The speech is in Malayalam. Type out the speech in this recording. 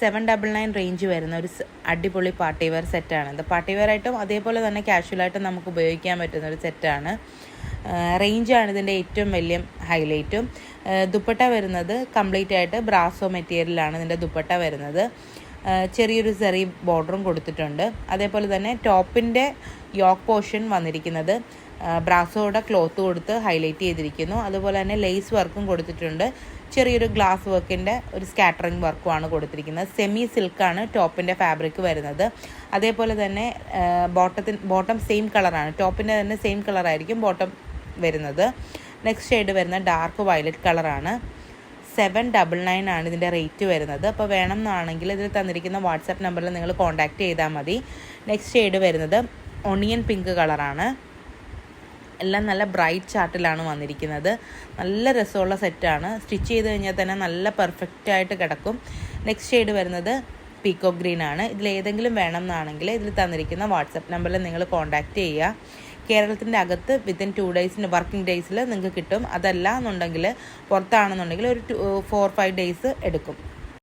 799 റേഞ്ച് വരുന്ന ഒരു അടിപൊളി പാർട്ടി വെയർ സെറ്റാണ്. പാർട്ടി വെയർ ആയിട്ടും അതേപോലെ തന്നെ കാഷ്വലായിട്ടും നമുക്ക് ഉപയോഗിക്കാൻ പറ്റുന്ന ഒരു സെറ്റാണ്. റേഞ്ചാണ് ഇതിൻ്റെ ഏറ്റവും വലിയ ഹൈലൈറ്റും. ദുപ്പട്ട വരുന്നത് കംപ്ലീറ്റ് ആയിട്ട് ബ്രാസോ മെറ്റീരിയലാണ് ഇതിൻ്റെ ദുപ്പട്ട വരുന്നത്. ചെറിയൊരു സെറി ബോർഡറും കൊടുത്തിട്ടുണ്ട്. അതേപോലെ തന്നെ ടോപ്പിൻ്റെ യോക്ക് പോർഷൻ വന്നിരിക്കുന്നത് ബ്രാസോയുടെ ക്ലോത്ത് കൊടുത്ത് ഹൈലൈറ്റ് ചെയ്തിരിക്കുന്നു. അതുപോലെ തന്നെ ലേസ് വർക്കും കൊടുത്തിട്ടുണ്ട്. ചെറിയൊരു ഗ്ലാസ് വർക്കിൻ്റെ ഒരു സ്കാറ്ററിങ് വർക്കുമാണ് കൊടുത്തിരിക്കുന്നത്. സെമി സിൽക്കാണ് ടോപ്പിൻ്റെ ഫാബ്രിക് വരുന്നത്. അതേപോലെ തന്നെ ബോട്ടം സെയിം കളറാണ്. ടോപ്പിൻ്റെ തന്നെ സെയിം കളറായിരിക്കും ബോട്ടം വരുന്നത്. നെക്സ്റ്റ് ഷെയ്ഡ് വരുന്ന ഡാർക്ക് വയലറ്റ് കളറാണ്. 799 ആണ് ഇതിൻ്റെ റേറ്റ് വരുന്നത്. അപ്പോൾ വേണം എന്നാണെങ്കിൽ ഇതിൽ തന്നിരിക്കുന്ന വാട്സാപ്പ് നമ്പറിൽ നിങ്ങൾ കോൺടാക്റ്റ് ചെയ്താൽ മതി. നെക്സ്റ്റ് ഷെയ്ഡ് വരുന്നത് ഒണിയൻ പിങ്ക് കളറാണ്. എല്ലാം നല്ല ബ്രൈറ്റ് ചാർട്ടിലാണ് വന്നിരിക്കുന്നത്. നല്ല രസമുള്ള സെറ്റാണ്. സ്റ്റിച്ച് ചെയ്ത് കഴിഞ്ഞാൽ തന്നെ നല്ല പെർഫെക്റ്റായിട്ട് കിടക്കും. നെക്സ്റ്റ് ഷെയ്ഡ് വരുന്നത് പീക്കോ ഗ്രീൻ ആണ്. ഇതിലേതെങ്കിലും വേണം എന്നാണെങ്കിൽ ഇതിൽ തന്നിരിക്കുന്ന വാട്സപ്പ് നമ്പറിൽ നിങ്ങൾ കോൺടാക്റ്റ് ചെയ്യുക. കേരളത്തിൻ്റെ അകത്ത് വിത്തിൻ 2 ഡേയ്സിന് വർക്കിംഗ് ഡേയ്സിൽ നിങ്ങൾക്ക് കിട്ടും. അതല്ല എന്നുണ്ടെങ്കിൽ പുറത്താണെന്നുണ്ടെങ്കിൽ ഒരു 4-5 ഡേയ്സ് എടുക്കും.